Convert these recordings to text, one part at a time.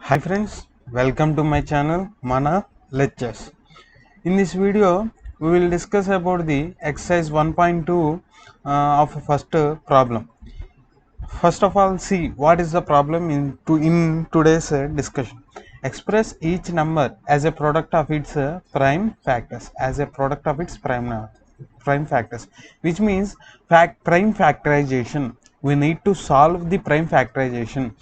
Hi friends, welcome to my channel Mana Lectures. In this video, we will discuss about the exercise 1.2 of first problem. First of all, see what is the problem in today's discussion. Express each number as a product of its prime factors, prime factors, which means prime factorization. We need to solve the prime factorization.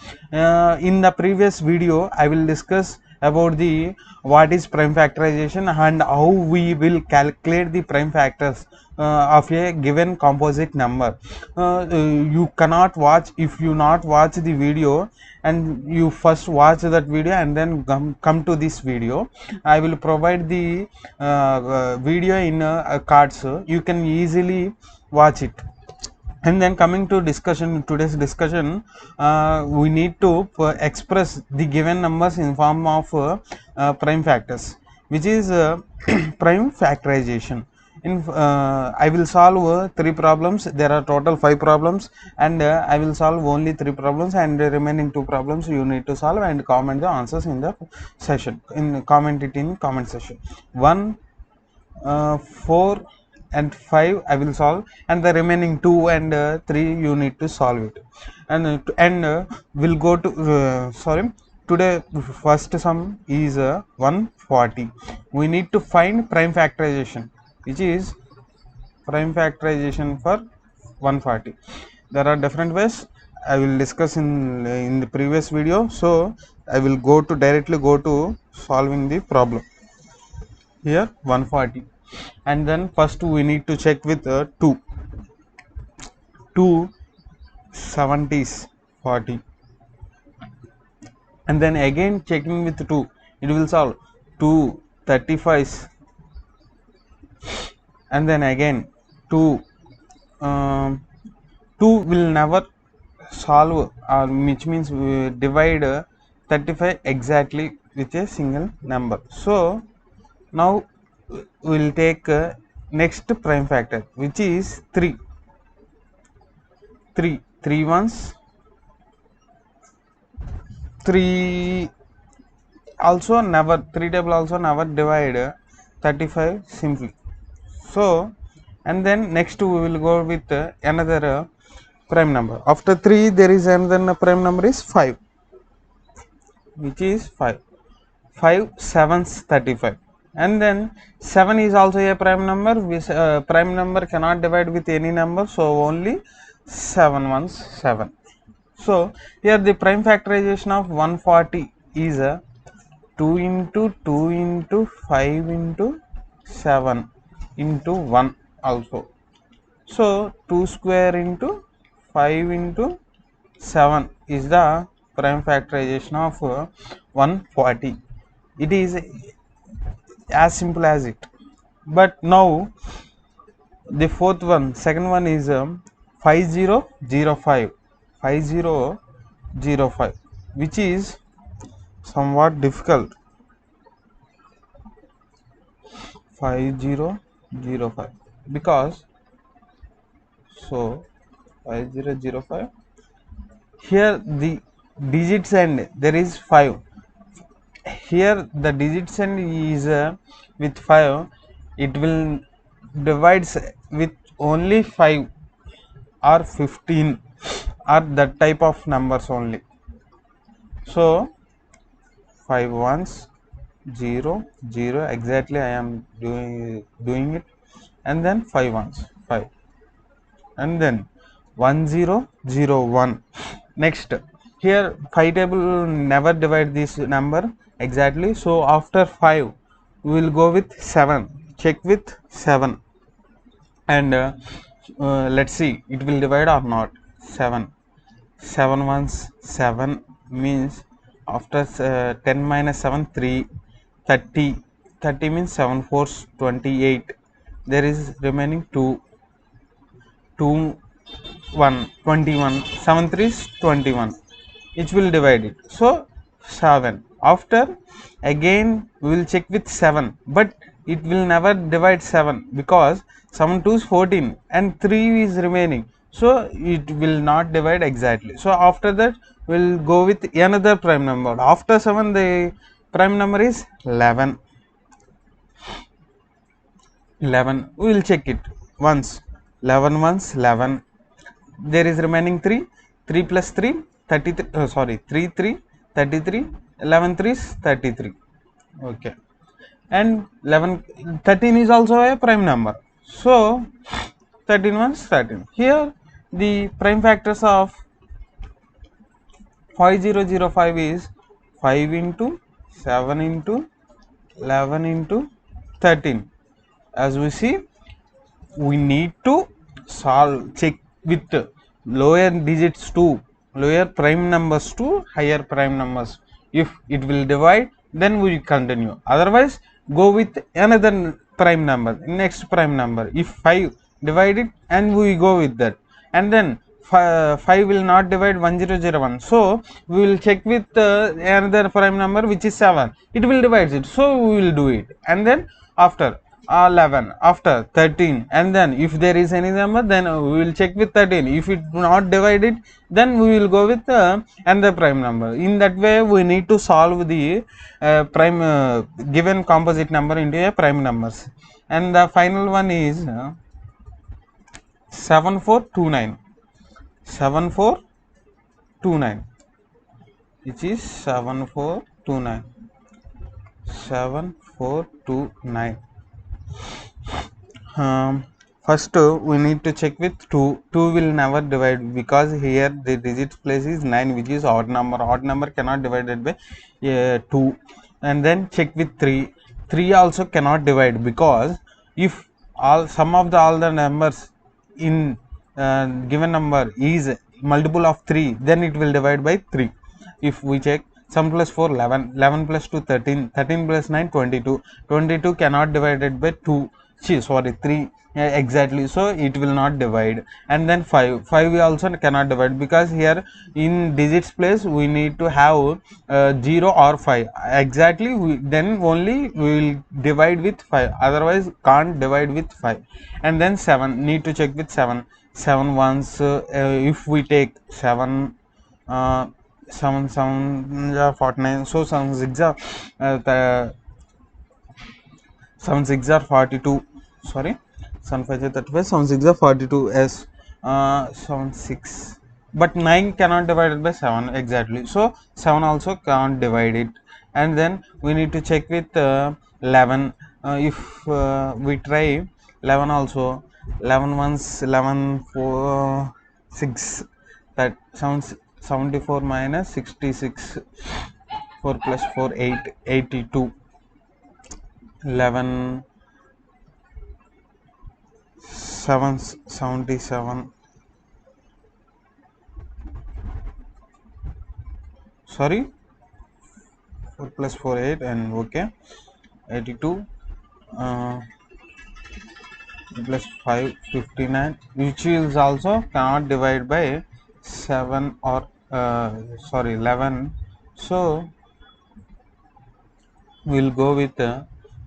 In the previous video, I will discuss about the what is prime factorization and how we will calculate the prime factors of a given composite number. You cannot watch if you not watch the video, and you first watch that video and then come to this video. I will provide the video in cards, so you can easily watch it. And then coming to discussion, today's discussion, we need to express the given numbers in form of prime factors, which is prime factorization. I will solve three problems. There are total 5 problems, and I will solve only 3 problems, and the remaining 2 problems you need to solve and comment the answers in the session. Comment it in comment section. 1, 4 and 5 I will solve, and the remaining 2 and 3 you need to solve it. And we'll go to today first sum is 140. We need to find prime factorization, which is prime factorization for 140. There are different ways I will discuss in the previous video, so I will directly go to solving the problem. Here 140, and then first we need to check with 2 70s 40, and then again checking with 2, it will solve 2 35s, and then again 2 2 will never solve, which means we divide 35 exactly with a single number. So now we will take next prime factor, which is 3 ones 3 also never, 3 table also never divide 35 simply. So and then next we will go with another prime number. After 3 there is another prime number is 5, which is 5 sevens 35, and then 7 is also a prime number. Prime number cannot divide with any number, so only 7 ones 7. So here the prime factorization of 140 is 2 into 2 into 5 into 7 into 1 also. So 2 square into 5 into 7 is the prime factorization of 140. It is as simple as it. But now the second one is 5005, which is somewhat difficult. 5005, because so 5005, here the digits end there is 5. Here the digits end is with 5, it will divides with only 5 or 15 or that type of numbers only. So 5 ones 0 0 exactly I am doing it, and then 5 ones 5, and then 1001. Next, here 5 table never divide this number exactly, so after 5 we will go with 7, check with 7, and let's see it will divide or not. 7 ones 7 means after 10 minus 7 3, 30 means 7 fours 28, there is remaining 2 1 21, 7 3s 21, it will divide it. So 7, after again we will check with 7, but it will never divide 7 because 7 2 is 14 and 3 is remaining, so it will not divide exactly. So after that we'll go with another prime number. After 7, the prime number is 11. 11, we will check it once. 11 ones 11. There is remaining 3. 3 plus 3 33, sorry, 3 3 33. 11 3 is 33. Okay, and 11 13 is also a prime number, so 13 ones 13. Here the prime factors of 5005 is 5 into 7 into 11 into 13. As we see, we need to check with lower digits to lower prime numbers to higher prime numbers. If it will divide, then we continue, otherwise go with another prime number, next prime number. If 5 divide it, and we go with that, and then 5 will not divide 1001, so we will check with another prime number, which is 7. It will divide it, so we will do it. And then after 11, after 13, and then if there is any number, then we will check with 13. If it not divided, then we will go with another prime number. In that way, we need to solve the prime given composite number into a prime numbers. And the final one is 7429. 7429, which is 7429. 7429. First we need to check with 2. 2 will never divide, because here the digits place is 9, which is odd number. Odd number cannot divided by 2. And then check with 3. 3 also cannot divide, because if all the numbers in given number is multiple of 3, then it will divide by 3. If we check, 7 plus 4 11, 11 plus 2 13, 13 plus 9 22, 22 cannot divided by 2, sorry, 3 exactly, so it will not divide. And then 5 we also cannot divide, because here in digits place we need to have 0 or 5 exactly, then only we will divide with 5, otherwise can't divide with 5. And then 7, need to check with 7. 7 once if we take 7 7 7 49, so 7 6 are 7 6 are 42, sorry, 7 5 are 35, 7 6 are 42, s 7 6, but 9 cannot divide it by 7 exactly, so 7 also can't divide it. And then we need to check with 11. If we try 11 also, 11 once 11 4 6, that sounds 74 minus 66, 4 plus 4 8, 82, 11 7 77, sorry, 4 plus 4 8, and okay, 82 plus 5 59, which is also cannot divide by 7 or sorry 11, so we'll go with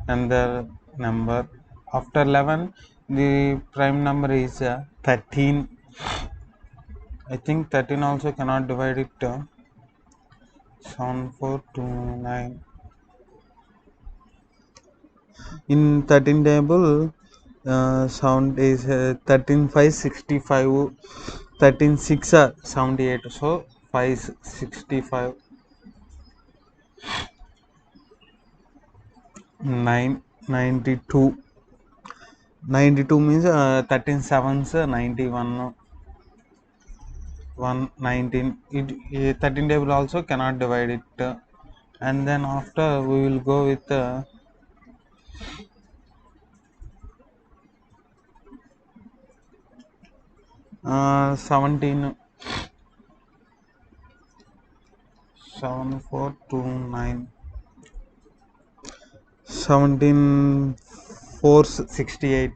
another number. After 11, the prime number is 13. I think 13 also cannot divide it. 7429. In 13 table, sound is 13 5 65, 13 6 78, so 5 65, 9 92. 92 means 13 sevens 91, 119. It 13 table also cannot divide it. And then after we will go with 17 7429, 17 4 68,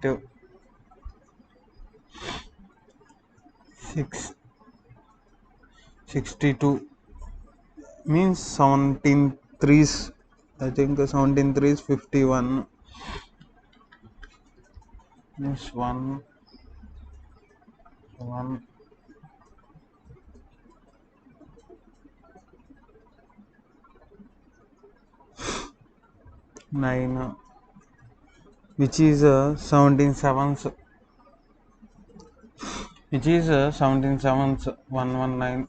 6 62, means 17 threes, I think 17 threes 51, means 1 1 9 which is 17 sevens, which is 17 sevens 119.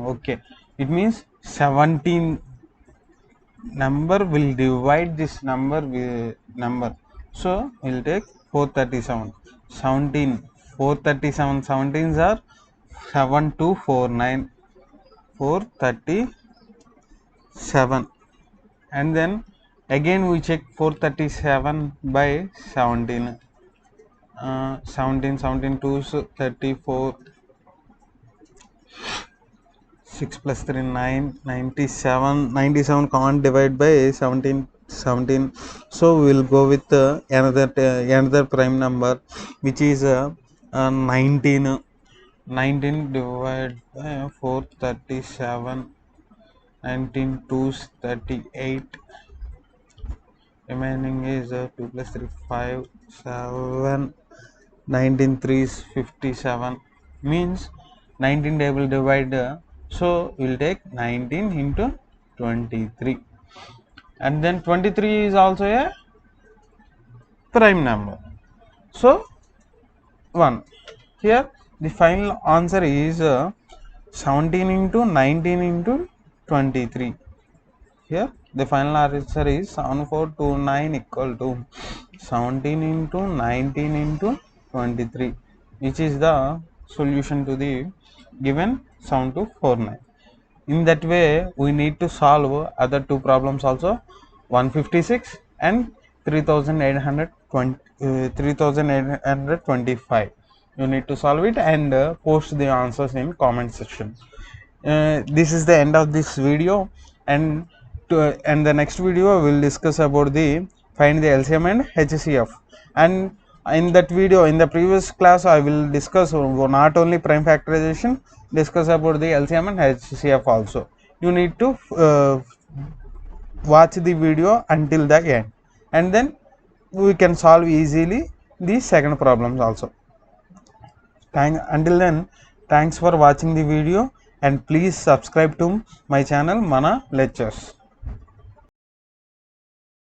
Okay, it means 17 number will divide this number with number, so we'll take 437. 17 437 17s are 7249 437, and then again we check 437 by 17. 17 17 2s 34, 6 plus 3 9, 97. 97 can't divide by 17 17, so we will go with another prime number, which is 19. 19 divided by 437, 19 2s 38, remaining is 2 plus 3 5 7, 19 3s 57, means 19 they will divide, so we'll take 19 into 23, and then 23 is also a prime number, so 1. Here the final answer is 17 into 19 into 23. Here the final answer is 7429 equal to 17 into 19 into 23, which is the solution to the given 7249. In that way we need to solve other two problems also, 156 and 3825. You need to solve it and post the answers in comment section. This is the end of this video, and the next video we will discuss about the find the LCM and HCF. And in that video, in the previous class, I will discuss not only prime factorization, discuss about the LCM and HCF also. You need to watch the video until the end, and then we can solve easily the second problems also. Until then, thanks for watching the video, and please subscribe to my channel Mana Lectures.